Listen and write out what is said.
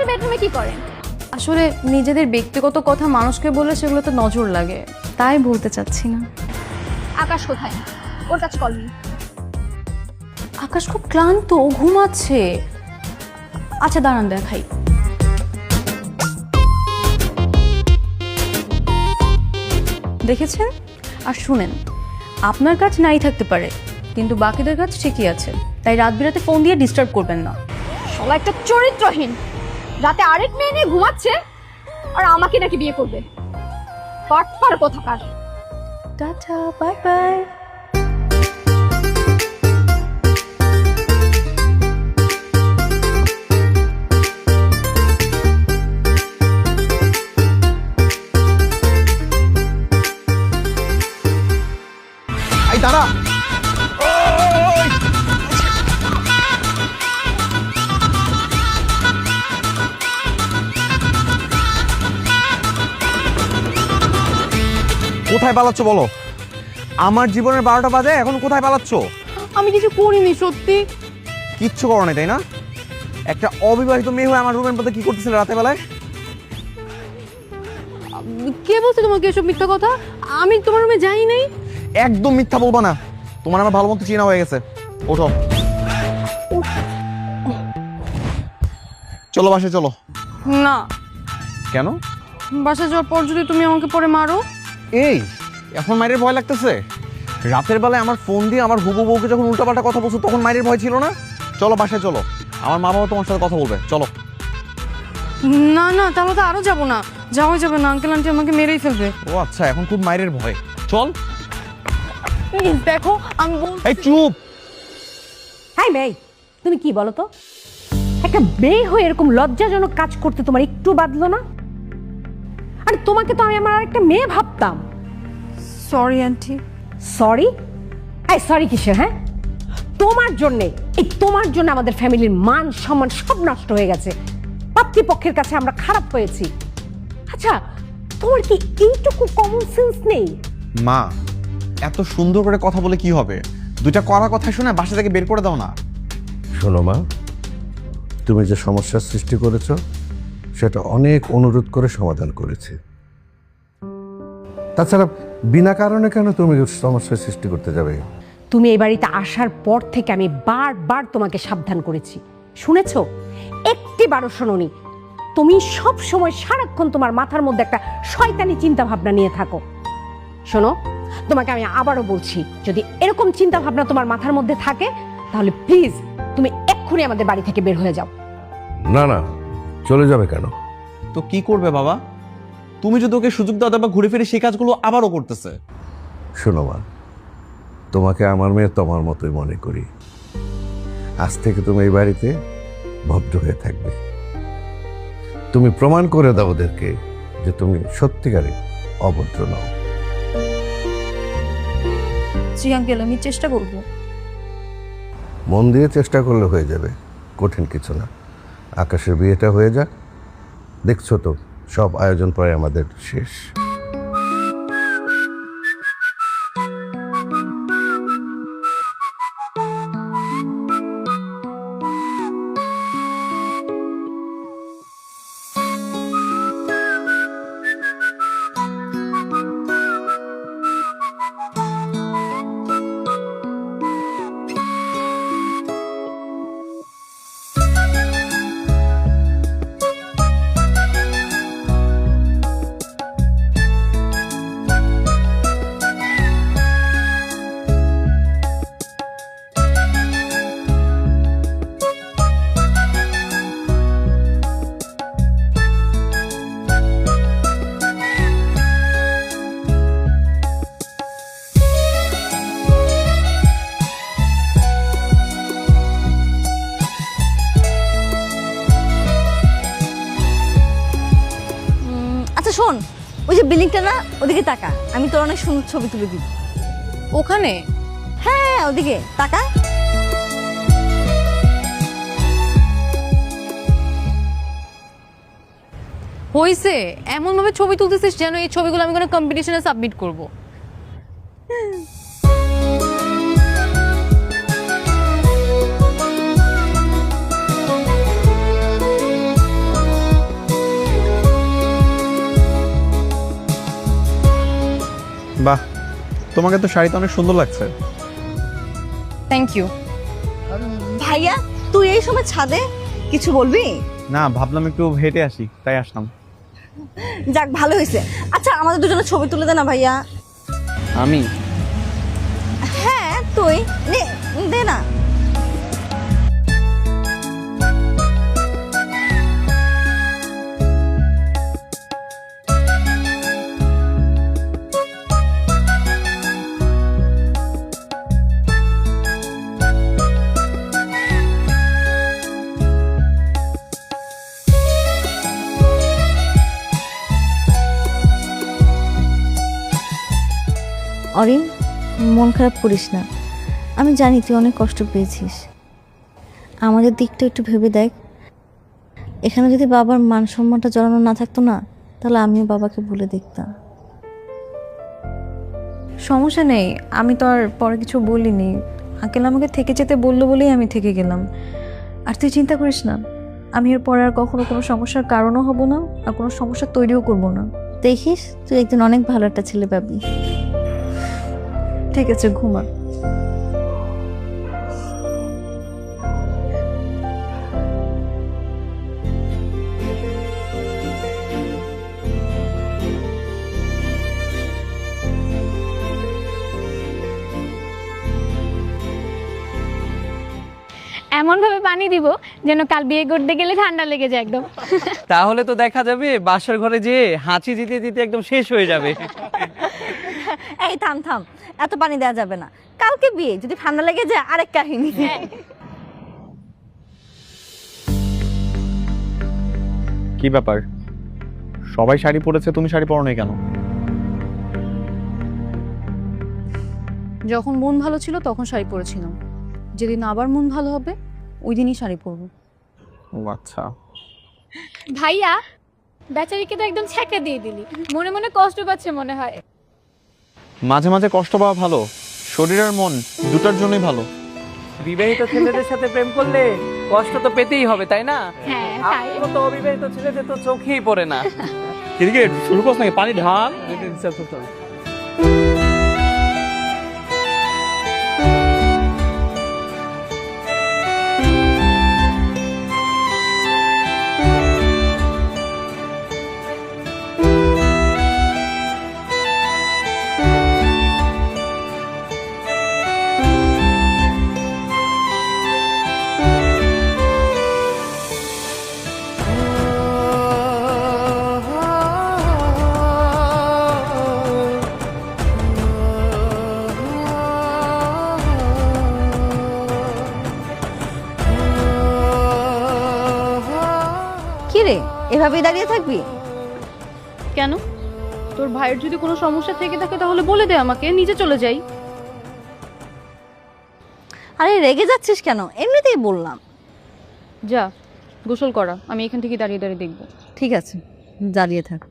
বেডরুমে কি করেন? আসলে নিজেদের ব্যক্তিগত কথা মানুষকে বলে সেগুলো তো নজর লাগে, তাই বলতে চাচ্ছি না। আকাশ কোথায়? ওর কাছে কল নেই। আকাশ খুব ক্লান্ত, ও ঘুমাচ্ছে। আচ্ছা দাঁড়ান দেখাই। দেখেছেন? আর শুনেন, আপনার কাজ নাই থাকতে পারে, কিন্তু বাকিদের কাজ ঠিকই আছে, তাই রাত বিরাতে ফোন দিয়ে ডিস্টার্ব করবেন না। শালা একটা চরিত্রহীন, রাতে আরেক মেয়ে নিয়ে ঘুমাচ্ছে আর আমাকে নাকি বিয়ে করবে। পাটপার কোথাকার। Tata, bye bye. এই দাঁড়া। কোথায় পালাচ্ছ বলো? আমার জীবনের 12টা বাজে, এখন কোথায় পালাচ্ছ? আমি কিছু করিনি সত্যি। কিচ্ছু করো না তাই না? একটা অবিবাহিত মেয়ে হয়ে আমার রুমের মধ্যে কি করতেছিলে রাতে বেলায়? কে বলছে তোমাকে এসব মিথ্যা কথা? আমি তোমার রুমে যাই নাই। একদম মিথ্যা বলবা না, তোমার আমার ভালো মতো চেনা হয়ে গেছে। ওঠো, চলো বাসায় চলো। না, কেন? বাসায় যাওয়ার পর যদি তুমি আমাকে পরে মারো। এই এখন মায়ের ভয় লাগতেছে? রাতের বেলায় আমার ফোন দিয়ে আমার হুবু বউকে যখন উল্টাপাল্টা কথা বলছো তখন মায়ের ভয় ছিল না? চলো বাসায় চলো, আমার মা বাবা তোমার সাথে কথা বলবে, চলো। না না, তাহলে তো আরো যাবো না, যাওয়া যাবে না, আঙ্কেল আন্টি আমাকে মেরেই ফেলবে। ও আচ্ছা, এখন খুব মায়ের ভয়। চল। প্লিজ দেখো, আমি এই চুপ। হাই মেয়ে, তুমি কি বলো তো? একটা মেয়ে হয়ে এরকম লজ্জাজনক কাজ করতে তোমার একটু বাদলো না? আর তোমাকে তো আমি আমার আরেকটা মেয়ে ভাবতাম। Sorry aunty. সরি? এই সরি কিসের? হ্যাঁ, তোমার জন্যে, এই তোমার জন্য আমাদের ফ্যামিলির মান সম্মান সব নষ্ট হয়ে গেছে। পাত্রীপক্ষের কাছে আমরা খারাপ হয়েছি। আচ্ছা, তোমার কি এইটুকু কমন সেন্স নেই? মা, এত সুন্দর করে কথা বলে কি হবে? দুইটা কড়া কথা শুনে বাসা থেকে বের করে দাও না। শোনো মা, তুমি যে সমস্যার সৃষ্টি করেছো সেটা অনেক অনুরোধ করে সমাধান করেছি। তাছাড়া বিনা কারণে কেন তুমি সমস্যার সৃষ্টি করতে যাবে? তুমি এই বাড়িতে আসার পর থেকে আমি বারবার তোমাকে সাবধান করেছি, শুনেছো? একটিবারও শোনোনি। তুমি সব সময় সারাক্ষণ তোমার মাথার মধ্যে একটা শয়তানি চিন্তা ভাবনা নিয়ে থাকো। শোনো, তোমাকে আমি আবারও বলছি, যদি এরকম চিন্তা ভাবনা তোমার মাথার মধ্যে থাকে তাহলে প্লিজ তুমি এক্ষুনি আমাদের বাড়ি থেকে বের হয়ে যাও। না না, চলে যাবে কেন? তো কি করবে বাবা? তুমি যদি ওকে সুযোগ দাও বা ঘুরে ফিরে সেই কাজগুলো আবারও করতেছে। শোনো মা, তোমাকে আমার মেয়ে তোমার মতোই মনে করি। আজ থেকে তুমি এই বাড়িতে ভদ্র হয়ে থাকবে। তুমি প্রমাণ করে দাও ওদেরকে যে তুমি সত্যিকারে অভদ্র নও। জি আঙ্কেল, আমি চেষ্টা করব। মন দিয়ে চেষ্টা করলে হয়ে যাবে, কঠিন কিছু না। আকাশের বিয়েটা হয়ে যাক, দেখছো তো সব আয়োজন প্রায় আমাদের শেষ। আচ্ছা শোন, ওই যে বিল্ডিংটা না, ওদিকে তাকা, আমি তোর অনেক সুন্দর ছবি তুলে দিব। ওখানে? হ্যাঁ ওদিকে তাকা। হইছে, এমন ভাবে ছবি তুলতেছিস যেন এই ছবিগুলো আমি কোনো কম্পিটিশনে সাবমিট করব। তোমাকে তো শাড়িতে অনেক সুন্দর লাগছে। Thank you. ভাইয়া তুই এই সময় ছাদে কিছু বলবি? না, ভাবলাম একটু হেঁটে আসি, তাই আসলাম। যাক ভালো হয়েছে। আচ্ছা আমাদের দুজনের ছবি তুলে দে না ভাইয়া। আমি? হ্যাঁ তুই নে, দে না। অরিন, মন খারাপ করিস না। আমি জানি তুই অনেক কষ্ট পেয়েছিস। আমাদের দিকটা একটু ভেবে দেখ। এখানে যদি বাবার মান সম্মানটা জড়ানো না থাকতো না, তাহলে আমিও বাবাকে বলে দেখতাম। সমস্যা নেই, আমি তো আর পরে কিছু বলিনি। আঙ্কেল আমাকে থেকে যেতে বললো বলেই আমি থেকে গেলাম। আর তুই চিন্তা করিস না, আমি এর পরে আর কখনো কোনো সমস্যার কারণও হব না, আর কোনো সমস্যা তৈরিও করব না। দেখিস তুই একদিন অনেক ভালো একটা ছেলে পাবি। ঠিক আছে, ঘুমা। এমন ভাবে পানি দিব যেন কাল বিয়ে করতে গেলে ঠান্ডা লেগে যায় একদম। তাহলে তো দেখা যাবে বাসার ঘরে যে হাঁচি দিতে দিতে একদম শেষ হয়ে যাবে। এই থাম থাম, এত পানি দেওয়া যাবে না। কালকে বিয়ে, যদি ঠান্ডা লেগে যায় আরেক কাহিনী। কি ব্যাপার, সবাই শাড়ি পরেছে, তুমি শাড়ি পরো নাই কেন? যখন মন ভালো ছিল তখন শাড়ি পরেছিলাম, যেদিন আবার মন ভালো হবে ওই দিনই শাড়ি পরবো। ও আচ্ছা। ভাইয়া বেচারিকে তো একদম ছ্যাঁকা দিয়ে দিলি, মনে মনে কষ্ট পাচ্ছে মনে হয়। মাঝে মাঝে কষ্ট পাওয়া ভালো, শরীর আর মন দুটার জন্যই ভালো। বিবাহিত ছেলেদের সাথে প্রেম করলে কষ্ট তো পেতেই হবে, তাই না? হ্যাঁ তাই। আমার তো অবিবাহিত ছেলেদের তো চোখেই পড়ে না। এদিকে শুরু করছ নাকি? পানি ঢাল। কি রে, এভাবেই দাঁড়িয়ে থাকবি? কেন? তোর ভাইয়ের যদি কোনো সমস্যা থেকে থাকে তাহলে বলে দে আমাকে, নিজে চলে যাই। আরে রেগে যাচ্ছিস কেন? এমনিতেই বললাম। যা গোসল করা, আমি এখান থেকে দাঁড়িয়ে দাঁড়িয়ে দেখবো। ঠিক আছে, দাঁড়িয়ে থাক।